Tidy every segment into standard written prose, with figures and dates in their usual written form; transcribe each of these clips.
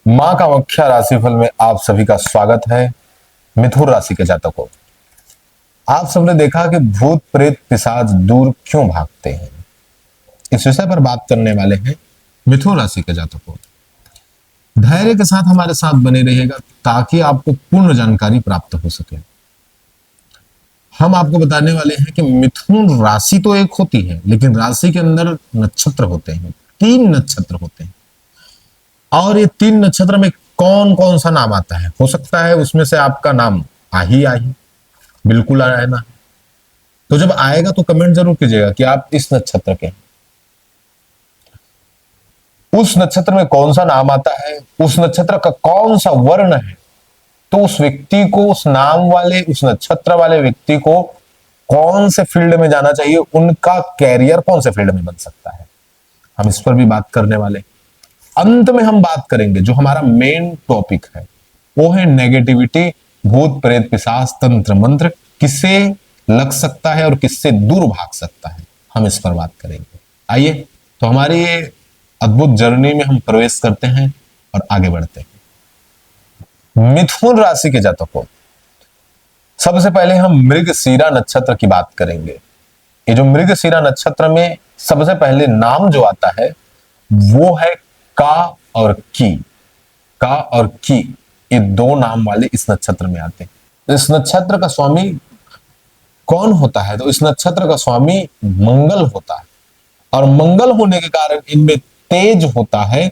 मां कामाख्या राशिफल में आप सभी का स्वागत है। मिथुन राशि के जातकों, आप सबने देखा कि भूत प्रेत पिशाच दूर क्यों भागते हैं। इस विषय पर बात करने वाले हैं मिथुन राशि के जातकों। धैर्य के साथ हमारे साथ बने रहिएगा ताकि आपको पूर्ण जानकारी प्राप्त हो सके। हम आपको बताने वाले हैं कि मिथुन राशि तो एक होती है, लेकिन राशि के अंदर नक्षत्र होते हैं, 3 नक्षत्र होते हैं। और ये 3 नक्षत्र में कौन कौन सा नाम आता है, हो सकता है उसमें से आपका नाम आ ही बिल्कुल आया ना। तो जब आएगा तो कमेंट जरूर कीजिएगा कि आप इस नक्षत्र के, उस नक्षत्र में कौन सा नाम आता है, उस नक्षत्र का कौन सा वर्ण है। तो उस व्यक्ति को, उस नाम वाले, उस नक्षत्र वाले व्यक्ति को कौन से फील्ड में जाना चाहिए, उनका कैरियर कौन से फील्ड में बन सकता है, हम इस पर भी बात करने वाले। अंत में हम बात करेंगे जो हमारा मेन टॉपिक है, वो है नेगेटिविटी, भूत प्रेत पिशाच तंत्र मंत्र किससे लग सकता है और किससे दूर भाग सकता है, हम इस पर बात करेंगे। आइए तो हमारी ये अद्भुत जर्नी में हम प्रवेश करते हैं और आगे बढ़ते हैं। मिथुन राशि के जातकों, सबसे पहले हम मृगशिरा नक्षत्र की बात करेंगे। ये जो मृगशिरा नक्षत्र में सबसे पहले नाम जो आता है वो है का और की। का और की, ये 2 नाम वाले इस नक्षत्र में आते हैं। इस नक्षत्र का स्वामी कौन होता है, तो इस नक्षत्र का स्वामी मंगल होता है। और मंगल होने के कारण इनमें तेज होता है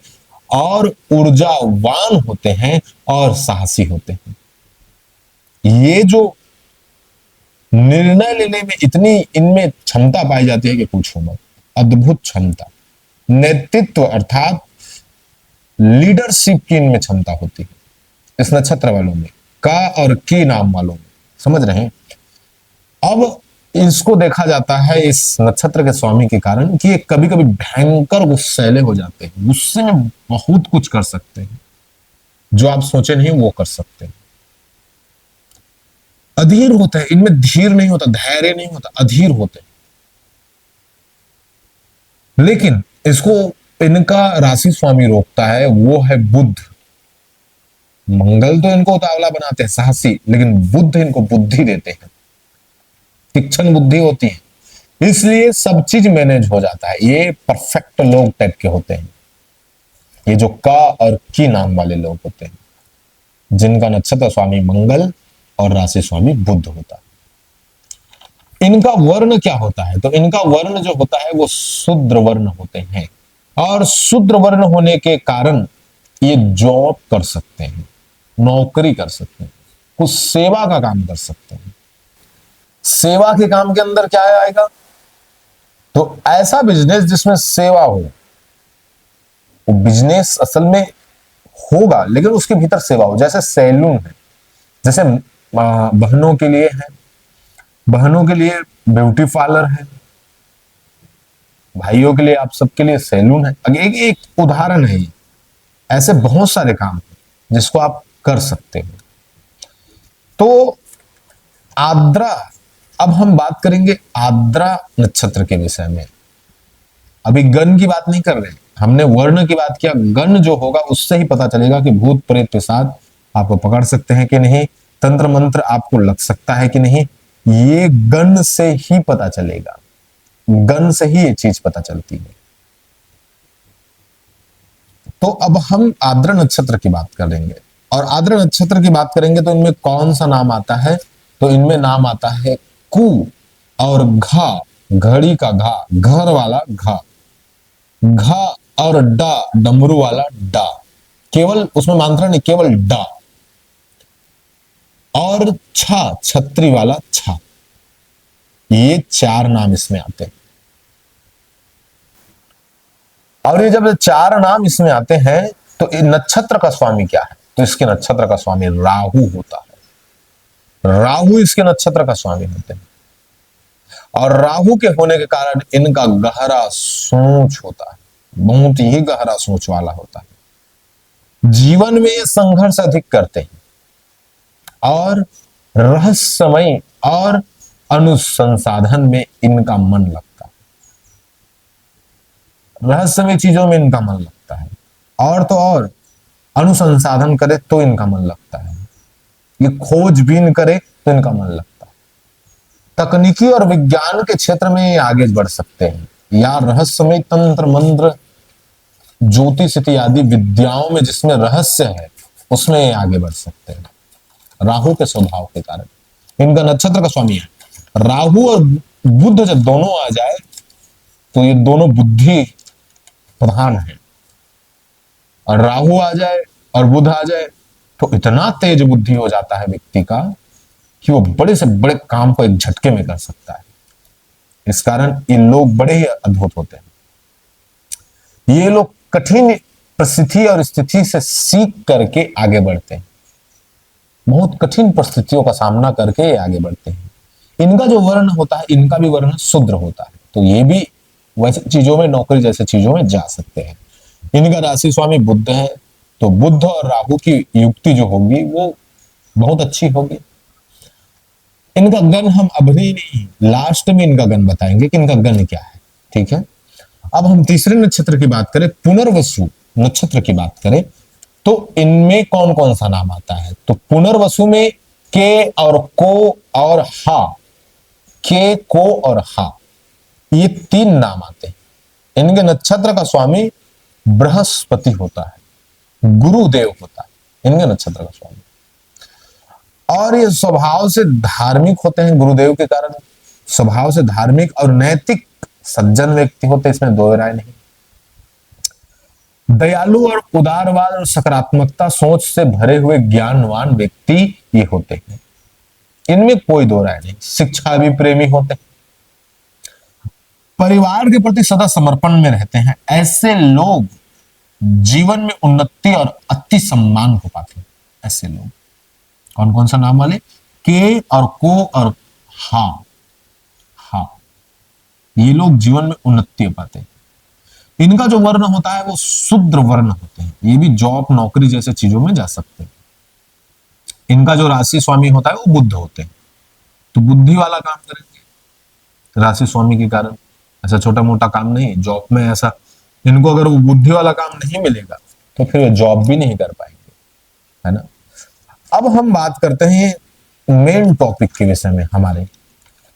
और ऊर्जावान होते हैं और साहसी होते हैं। ये जो निर्णय लेने में इतनी इनमें क्षमता पाई जाती है कि पूछो मत, अद्भुत क्षमता। नेतृत्व अर्थात लीडरशिप की इनमें क्षमता होती है इस नक्षत्र वालों में, का और की नाम वालों में, समझ रहे हैं। अब इसको देखा जाता है इस नक्षत्र के स्वामी के कारण कि ये कभी कभी भयंकर गुस्सैले हो जाते हैं, गुस्से में बहुत कुछ कर सकते हैं, जो आप सोचे नहीं वो कर सकते हैं। अधीर होते हैं, इनमें धीर नहीं होता, धैर्य नहीं होता, अधीर होते हैं। लेकिन इसको इनका राशि स्वामी रोकता है, वो है बुध। मंगल तो इनको उतावला बनाते हैं, साहसी, लेकिन बुध इनको बुद्धि देते हैं, तीक्ष्ण बुद्धि होती है, इसलिए सब चीज मैनेज हो जाता है। ये परफेक्ट लोग टाइप के होते हैं, ये जो का और की नाम वाले लोग होते हैं, जिनका नक्षत्र स्वामी मंगल और राशि स्वामी बुध होता है। इनका वर्ण क्या होता है, तो इनका वर्ण जो होता है वो शूद्र वर्ण होते हैं। और शूद्र वर्ण होने के कारण ये जॉब कर सकते हैं, नौकरी कर सकते हैं, कुछ सेवा का काम कर सकते हैं। सेवा के काम के अंदर क्या आएगा, तो ऐसा बिजनेस जिसमें सेवा हो। वो बिजनेस असल में होगा लेकिन उसके भीतर सेवा हो, जैसे सैलून है, जैसे बहनों के लिए है, बहनों के लिए ब्यूटी पार्लर है, भाइयों के लिए आप सबके लिए सैलून है। एक उदाहरण है ये, ऐसे बहुत सारे काम हैं जिसको आप कर सकते हो। तो आद्रा, अब हम बात करेंगे आद्रा नक्षत्र के विषय में। अभी गण की बात नहीं कर रहे, हमने वर्ण की बात किया। गण जो होगा उससे ही पता चलेगा कि भूत प्रेत पिशाच आपको पकड़ सकते हैं कि नहीं, तंत्र मंत्र आपको लग सकता है कि नहीं, ये गण से ही पता चलेगा। गण से ही ये चीज पता चलती है। तो अब हम आद्रा नक्षत्र की बात करेंगे, और आद्रा नक्षत्र की बात करेंगे तो इनमें कौन सा नाम आता है, तो इनमें नाम आता है कु और घा, घड़ी का घा, घर वाला घा, घा और डा, डमरू वाला डा, केवल उसमें मात्रा नहीं, केवल डा, और छा, छत्री वाला छा। ये 4 नाम इसमें आते हैं। और ये जब 4 नाम इसमें आते हैं तो नक्षत्र का स्वामी क्या है, तो इसके नक्षत्र का स्वामी राहु होता है। राहु इसके नक्षत्र का स्वामी होते हैं, और राहु के होने के कारण इनका गहरा सोच होता है, बहुत ही गहरा सोच वाला होता है। जीवन में ये संघर्ष अधिक करते हैं और रहस्यमय और अनुसंसाधन में इनका मन लगता है, रहस्यमय चीजों में इनका मन लगता है। और तो और अनुसंसाधन करे तो इनका मन लगता है, ये खोजबीन करे तो इनका मन लगता है। तकनीकी और विज्ञान के क्षेत्र में ये आगे बढ़ सकते हैं, या रहस्यमय तंत्र मंत्र ज्योतिष इत्यादि विद्याओं में जिसमें रहस्य है उसमें ये आगे बढ़ सकते हैं, राहु के स्वभाव के कारण। इनका नक्षत्र का स्वामी है राहु, और बुध जब दोनों आ जाए तो ये दोनों बुद्धि प्रधान है, और राहु आ जाए और बुध आ जाए तो इतना तेज बुद्धि हो जाता है व्यक्ति का कि वो बड़े से बड़े काम को एक झटके में कर सकता है। इस कारण ये लोग बड़े ही अद्भुत होते हैं। ये लोग कठिन परिस्थिति और स्थिति से सीख करके आगे बढ़ते हैं, बहुत कठिन परिस्थितियों का सामना करके आगे बढ़ते हैं। इनका जो वर्ण होता है, इनका भी वर्ण शूद्र होता है, तो ये भी वैसे चीजों में, नौकरी जैसे चीजों में जा सकते हैं। इनका राशि स्वामी बुध है, तो बुध और राहु की युक्ति जो होगी वो बहुत अच्छी होगी। इनका गण हम अभी नहीं, लास्ट में इनका गण बताएंगे कि इनका गण क्या है, ठीक है। अब हम तीसरे नक्षत्र की बात करें, पुनर्वसु नक्षत्र की बात करें, तो इनमें कौन कौन सा नाम आता है? तो पुनर्वसु में के और को और हा, के, को और हा, ये तीन नाम आते हैं। इनके नक्षत्र का स्वामी बृहस्पति होता है, गुरुदेव होता है इनके नक्षत्र का स्वामी, और ये स्वभाव से धार्मिक होते हैं। गुरुदेव के कारण स्वभाव से धार्मिक और नैतिक सज्जन व्यक्ति होते, इसमें दो राय नहीं। दयालु और उदारवाद और सकारात्मकता सोच से भरे हुए ज्ञानवान व्यक्ति ये होते हैं, इनमें कोई दो राय नहीं। शिक्षा भी प्रेमी होते हैं, परिवार के प्रति सदा समर्पण में रहते हैं। ऐसे लोग जीवन में उन्नति और अति सम्मान को पाते हैं। ऐसे लोग कौन कौन सा नाम वाले? के और को और हा, हा, ये लोग जीवन में उन्नति पाते हैं। इनका जो वर्ण होता है वो शूद्र वर्ण होते हैं, ये भी जॉब नौकरी जैसे चीजों में जा सकते हैं। इनका जो राशि स्वामी होता है वो बुध होते हैं, तो बुद्धि वाला काम करेंगे राशि स्वामी के कारण। ऐसा छोटा मोटा काम नहीं, जॉब में ऐसा इनको अगर वो बुद्धि वाला काम नहीं मिलेगा तो फिर वो जॉब भी नहीं कर पाएंगे, है ना। अब हम बात करते हैं मेन टॉपिक के विषय में हमारे,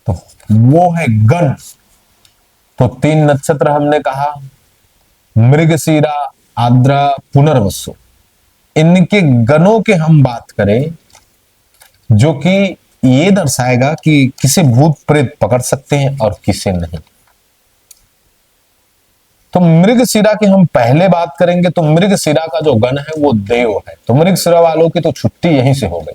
तो वो है गण। तो तीन नक्षत्र हमने कहा, मृगशिरा, आर्द्रा, पुनर्वसु। इनके गणों के हम बात करें जो कि ये दर्शाएगा कि किसे भूत प्रेत पकड़ सकते हैं और किसे नहीं। तो मृगशिरा की हम पहले बात करेंगे, तो मृगशिरा का जो गण है वो देव है, तो मृगशिरा वालों की तो छुट्टी यहीं से हो गई।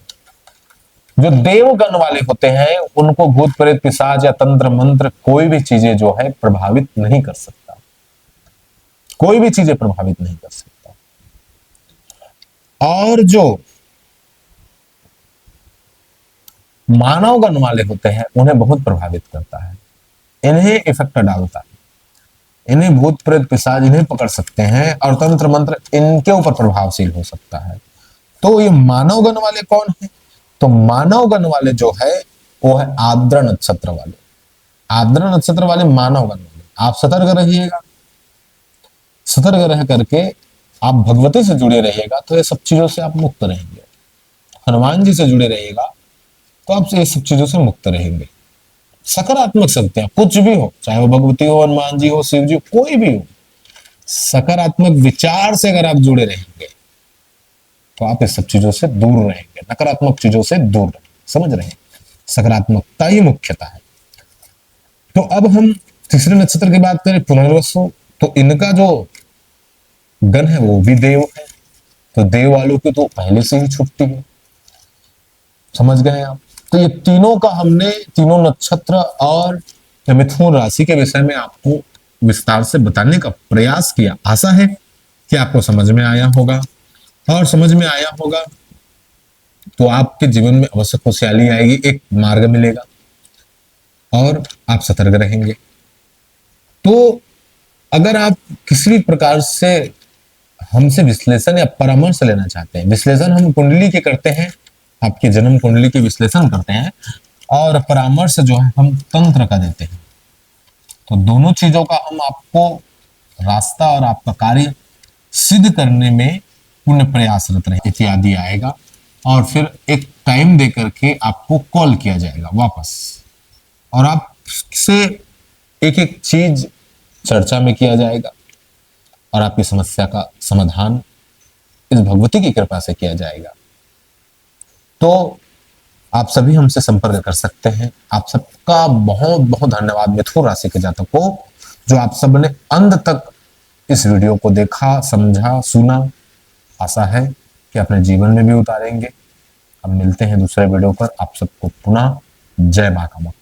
जो देव गण वाले होते हैं उनको भूत प्रेत पिशाच या तंत्र मंत्र कोई भी चीजें जो है प्रभावित नहीं कर सकता, कोई भी चीजें प्रभावित नहीं कर सकता। और जो मानव गण वाले होते हैं उन्हें बहुत प्रभावित करता है, इन्हें इफेक्ट डालता है, इन्हें भूत प्रेत पिशाच इन्हें पकड़ सकते हैं, और तंत्र मंत्र इनके ऊपर प्रभावशील हो सकता है। तो ये मानव गण वाले कौन है? तो मानव गण वाले जो है वो है आर्द्रा नक्षत्र वाले, आर्द्रा नक्षत्र वाले मानव गण वाले। आप सतर्क रहिएगा, सतर्क रह करके आप भगवती से जुड़े रहिएगा तो ये सब चीजों से आप मुक्त रहेंगे। हनुमान जी से जुड़े रहिएगा तो आप ये सब चीजों से मुक्त रहेंगे। सकारात्मक शक्तियां कुछ भी हो, चाहे वो भगवती हो, हनुमान जी हो, शिव जी हो, कोई भी हो, सकारात्मक विचार से अगर आप जुड़े रहेंगे तो आप इस सब चीजों से दूर रहेंगे, नकारात्मक चीजों से दूर रहेंगे। समझ रहे हैं, सकारात्मकता ही मुख्यता है। तो अब हम तीसरे नक्षत्र की बात करें, पुनर्वसु, तो इनका जो गण है वो भी देव है, तो देव वालों की तो पहले से ही छुट्टी है। समझ गए आप? तो ये तीनों का हमने, तीनों नक्षत्र और मिथुन राशि के विषय में आपको विस्तार से बताने का प्रयास किया। आशा है कि आपको समझ में आया होगा, और समझ में आया होगा तो आपके जीवन में अवश्य खुशहाली आएगी, एक मार्ग मिलेगा और आप सतर्क रहेंगे। तो अगर आप किसी भी प्रकार से हमसे विश्लेषण या परामर्श लेना चाहते हैं, विश्लेषण हम कुंडली के करते हैं, आपकी जन्म कुंडली के विश्लेषण करते हैं, और परामर्श जो है हम तंत्र का देते हैं। तो दोनों चीजों का हम आपको रास्ता और आपका कार्य सिद्ध करने में पुण्य प्रयासरत रहे इत्यादि आएगा, और फिर एक टाइम दे करके आपको कॉल किया जाएगा वापस, और आपसे एक एक चीज चर्चा में किया जाएगा और आपकी समस्या का समाधान इस भगवती की कृपा से किया जाएगा। तो आप सभी हमसे संपर्क कर सकते हैं। आप सबका बहुत बहुत धन्यवाद मिथुन राशि के जातक को, जो आप सबने अंत तक इस वीडियो को देखा, समझा, सुना। आशा है कि अपने जीवन में भी उतारेंगे। हम मिलते हैं दूसरे वीडियो पर। आप सबको पुनः जय मां कामाख्या।